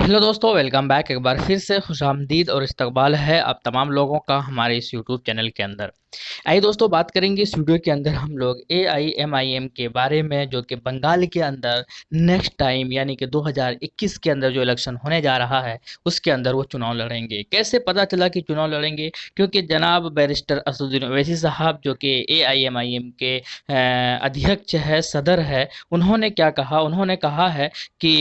Hello दोस्तों, welcome back. एक बार फिर से खुशामदीद और इस्तकबाल है आप तमाम लोगों का हमारे इस यूट्यूब चैनल के अंदर। आइए दोस्तों, बात करेंगे इस वीडियो के अंदर हम लोग AIMIM के बारे में, जो कि बंगाल के अंदर नेक्स्ट टाइम यानी कि 2021 के अंदर जो इलेक्शन होने जा रहा है उसके अंदर वो चुनाव लड़ेंगे। कैसे पता चला कि चुनाव लड़ेंगे? क्योंकि जनाब बैरिस्टर असदुद्दीन ओवैसी साहब, जो कि AIMIM के अध्यक्ष है, सदर है, उन्होंने क्या कहा? उन्होंने कहा है कि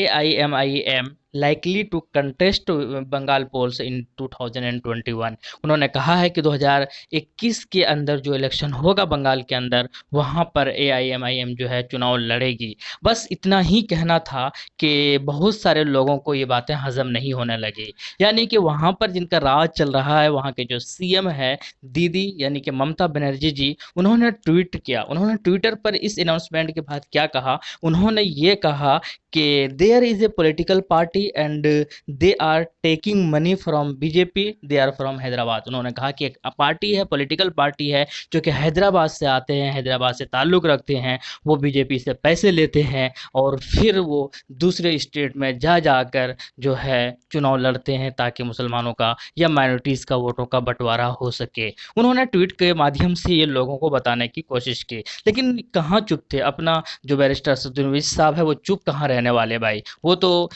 AIMIM likely to contest Bengal polls in 2021। उन्होंने कहा है कि 2021 के अंदर जो इलेक्शन होगा बंगाल के अंदर, वहां पर AIMIM जो है चुनाव लड़ेगी। बस इतना ही कहना था कि बहुत सारे लोगों को ये बातें हजम नहीं होने लगी। यानी कि वहां पर जिनका राज चल रहा है, वहां के जो CM है दीदी यानी कि ममता बनर्जी जी, उन्होंने ट्वीट किया। उन्होंने ट्विटर पर इस अनाउंसमेंट के बाद क्या कहा? उन्होंने ये कहा कि there is a political party and they are taking money from BJP, they are from Hyderabad. उन्होंने कहा कि एक पार्टी है, पॉलिटिकल पार्टी है, जो कि हैदराबाद से आते हैं, हैदराबाद से ताल्लुक़ रखते हैं, वो BJP से पैसे लेते हैं और फिर वो दूसरे स्टेट में जा जाकर जो है चुनाव लड़ते हैं ताकि मुसलमानों का या माइनॉरिटीज़ का वोटों का बंटवारा हो सके। उन्होंने ट्वीट के माध्यम से ये लोगों को बताने की कोशिश की, लेकिन कहाँ चुप थे। अपना जो बैरिस्टर असदुद्दीन ओवैसी साहब है, वो चुप कहाँ रहने वाले भाई। वो तो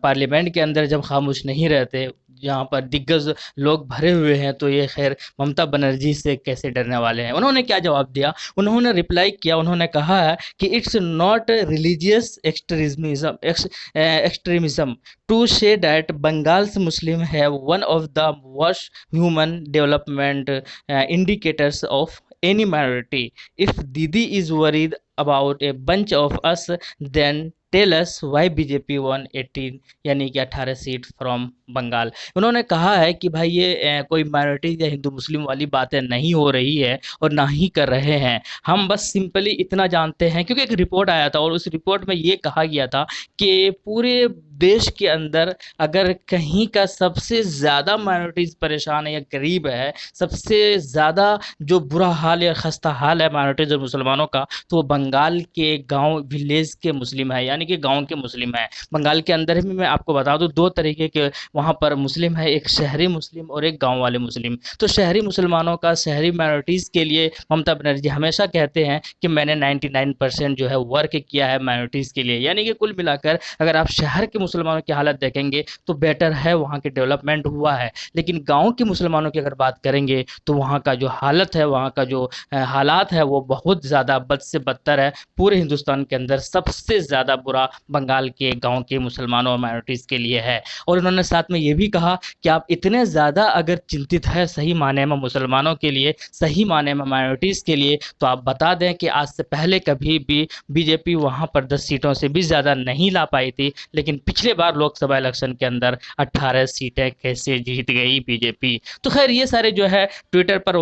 पार्लियामेंट के अंदर जब खामोश नहीं रहते, जहाँ पर दिग्गज लोग भरे हुए हैं, तो ये खैर ममता बनर्जी से कैसे डरने वाले हैं। उन्होंने क्या जवाब दिया? उन्होंने रिप्लाई किया। उन्होंने कहा है कि it's not religious extremism to say that Bengal's Muslim have one of the worst human development indicators of any minority. If Didi is worried about a bunch of us, then tell us why BJP one 18 यानी कि 18 seat from Bengal. उन्होंने कहा है कि भाई ये कोई minority या हिंदू मुस्लिम वाली बातें नहीं हो रही है और ना ही कर रहे हैं। हम बस सिंपली इतना जानते हैं, क्योंकि एक रिपोर्ट आया था और उस रिपोर्ट में ये कहा गया था कि पूरे देश के अंदर अगर कहीं का सबसे ज़्यादा माइनॉरिटीज़ परेशान है या गरीब है, सबसे ज़्यादा जो बुरा हाल या खस्ता हाल है माइनॉरिटीज़ और मुसलमानों का, तो वो बंगाल के गांव विलेज के मुस्लिम है, यानी कि गांव के मुस्लिम है। बंगाल के अंदर भी मैं आपको बता दूं, दो तरीके के वहाँ पर मुस्लिम है, एक शहरी मुस्लिम और एक गांव वाले मुस्लिम। तो शहरी मुसलमानों का, शहरी माइनॉरिटीज़ के लिए ममता बनर्जी हमेशा कहते हैं कि मैंने 99% जो है वर्क किया है माइनॉरिटीज़ के लिए। यानी कि कुल मिलाकर अगर आप शहर के मुसलमानों की हालत देखेंगे तो बेटर है, वहाँ के डेवलपमेंट हुआ है। लेकिन गाँव के मुसलमानों की अगर बात करेंगे तो वहाँ का जो हालत है, वहाँ का जो हालात है, वो बहुत ज़्यादा बद से बदतर है। पूरे हिंदुस्तान के अंदर सबसे ज़्यादा बुरा बंगाल के गांव के मुसलमानों और माइनॉरिटीज़ के लिए है। और उन्होंने साथ में ये भी कहा कि आप इतने ज़्यादा अगर चिंतित है सही माने में मुसलमानों के लिए, सही माने में माइनॉरिटीज़ के लिए, तो आप बता दें कि आज से पहले कभी भी BJP वहाँ पर 10 सीटों से भी ज़्यादा नहीं ला पाई थी, लेकिन पिछले बार लोकसभा इलेक्शन के अंदर 18 सीटें कैसे जीत गई BJP। तो खैर ये सारे जो है ट्विटर पर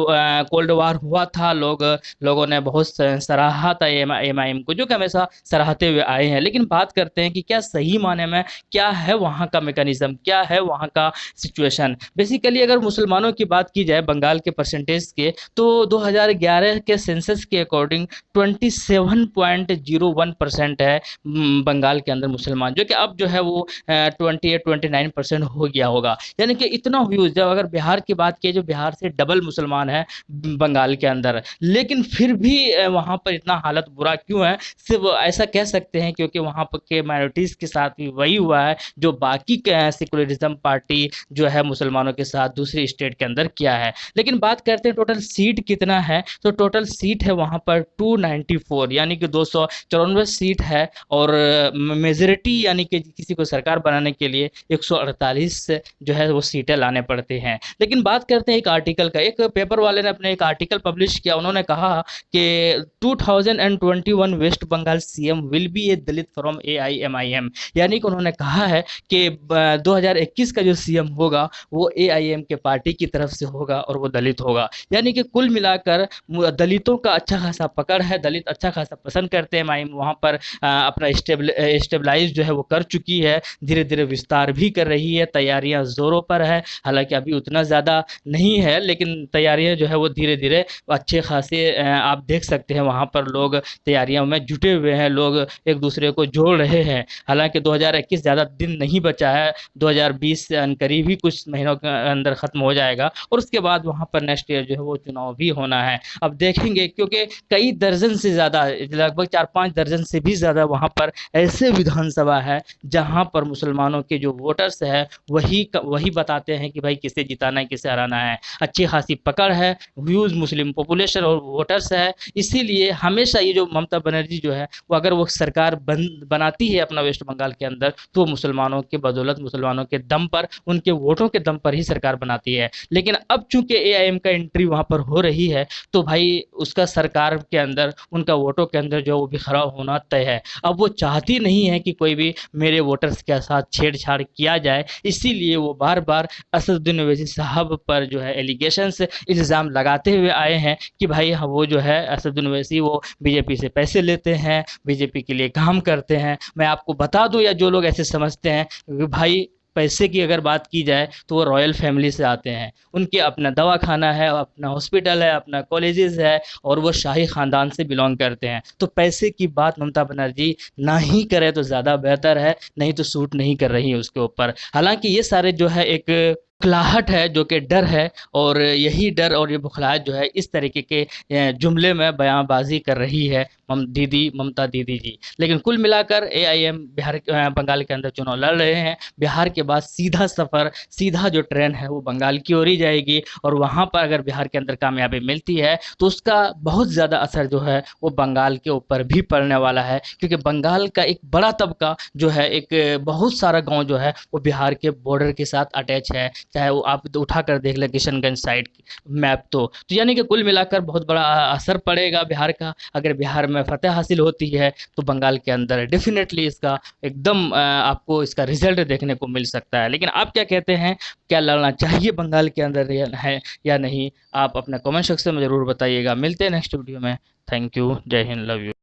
कोल्ड वार हुआ था, लोगों ने बहुत सराहा था AIMIM को, जो कि हमेशा सराहते हुए आए हैं। लेकिन बात करते हैं कि क्या सही माने में क्या है वहाँ का मैकेनिज्म, क्या है वहाँ का सिचुएशन। बेसिकली अगर मुसलमानों की बात की जाए बंगाल के परसेंटेज के, तो 2011 के सेंसस के अकॉर्डिंग 27.01% है बंगाल के अंदर मुसलमान, जो कि अब जो है वो 28-29% हो गया होगा। यानी कि इतना ह्यूज। जब अगर बिहार की बात की, जो बिहार से डबल मुसलमान है बंगाल के अंदर, लेकिन फिर भी वहाँ पर इतना हालत बुरा क्यों है? सिर्फ ऐसा कह सकते हैं क्योंकि वहाँ पर के माइनॉरिटीज़ के साथ भी वही हुआ है जो बाकी सेकुलरिज्म पार्टी जो है मुसलमानों के साथ दूसरी स्टेट के अंदर किया है। लेकिन बात करते हैं टोटल सीट कितना है, तो टोटल सीट है वहाँ पर 294, यानी कि 294 सीट है। और मेजोरिटी यानी कि किसी को सरकार बनाने के लिए 148 जो है वो सीटें लाने पड़ते हैं। लेकिन बात करते हैं एक आर्टिकल का, एक पेपर वाले ने अपने एक आर्टिकल पब्लिश किया। उन्होंने कहा कि 2021 West Bengal CM will be a Dalit from AIMIM। यानी कि उन्होंने कहा है कि 2021 का जो CM होगा वो AIM के पार्टी की तरफ से होगा और वो दलित होगा। यानी कि कुल मिलाकर दलितों का अच्छा खासा पकड़ है, दलित अच्छा खासा पसंद करते हैं। माइम वहाँ पर अपना स्टेबलाइज जो है वो कर चुकी है, धीरे धीरे विस्तार भी कर रही है, तैयारियां जोरों पर है। हालांकि अभी उतना ज़्यादा नहीं है, लेकिन तैयारियां जो है वो धीरे धीरे अच्छे खासे आप देख सकते हैं वहाँ पर लोग तैयारियों में जुटे हुए हैं। लोग एक दूसरे को जोड़ रहे हैं। हालांकि 2021 ज़्यादा दिन नहीं बचा है, 2020 से अनकरीब ही कुछ महीनों के अंदर ख़त्म हो जाएगा और उसके बाद वहाँ पर नेक्स्ट ईयर जो है वो चुनाव भी होना है। अब देखेंगे, क्योंकि कई दर्जन से ज़्यादा, लगभग 4-5 दर्जन से भी ज़्यादा वहाँ पर ऐसे विधानसभा है जहाँ पर मुसलमानों के जो वोटर्स है वही बताते हैं कि भाई किसे जिताना है, किसे हराना है। अच्छी खासी पकड़ है, ह्यूज मुस्लिम पॉपुलेशन और वोटर्स है। इसीलिए हमेशा ये जो ममता बनर्जी जो है वो, अगर वो सरकार बनाती है अपना वेस्ट बंगाल के अंदर, तो मुसलमानों के बदौलत, मुसलमानों के दम पर, उनके वोटों के दम पर ही सरकार बनाती है। लेकिन अब चूंकि एआईएम का एंट्री वहां पर हो रही है, तो भाई उसका सरकार के अंदर, उनका वोटों के अंदर जो वो बिखराव होना तय है। अब वो चाहती नहीं है कि कोई भी मेरे वोटर्स के साथ छेड़छाड़ किया जाए, इसीलिए वो बार बार असदुद्दीन ओवैसी साहब पर जो है एलिगेशंस, इल्ज़ाम लगाते हुए आए हैं कि भाई वो जो है असदुद्दीन ओवैसी वो बीजेपी से पैसे लेते हैं, बीजेपी के लिए काम करते हैं। मैं आपको बता दूं, या जो लोग ऐसे समझते हैं कि भाई पैसे की अगर बात की जाए तो वो रॉयल फैमिली से आते हैं, उनके अपना दवाखाना है, अपना हॉस्पिटल है, अपना कॉलेजेस है और वो शाही ख़ानदान से बिलोंग करते हैं। तो पैसे की बात ममता बनर्जी ना ही करे तो ज़्यादा बेहतर है, नहीं तो सूट नहीं कर रही है उसके ऊपर। हालांकि ये सारे जो है एक बुखलाहट है, जो कि डर है, और यही डर और ये बुखलाहट जो है इस तरीके के जुमले में बयानबाजी कर रही है ममता दीदी जी। लेकिन कुल मिलाकर एआईएम बंगाल के अंदर चुनाव लड़ रहे हैं। बिहार के बाद सीधा सफ़र, सीधा जो ट्रेन है वो बंगाल की ओर ही जाएगी, और वहाँ पर अगर बिहार के अंदर कामयाबी मिलती है तो उसका बहुत ज़्यादा असर जो है वो बंगाल के ऊपर भी पड़ने वाला है, क्योंकि बंगाल का एक बड़ा तबका जो है, एक बहुत सारा गांव जो है वो बिहार के बॉर्डर के साथ अटैच है। चाहे वो आप उठा कर देख लें किशनगंज साइड मैप, तो यानी कि कुल मिलाकर बहुत बड़ा असर पड़ेगा बिहार का। अगर बिहार में फतेह हासिल होती है तो बंगाल के अंदर डेफिनेटली इसका एकदम आपको इसका रिजल्ट देखने को मिल सकता है। लेकिन आप क्या कहते हैं, क्या लड़ना चाहिए बंगाल के अंदर है या नहीं? आप अपने कमेंट सेक्शन में ज़रूर बताइएगा। मिलते हैं नेक्स्ट वीडियो में। थैंक यू, जय हिंद, लव यू।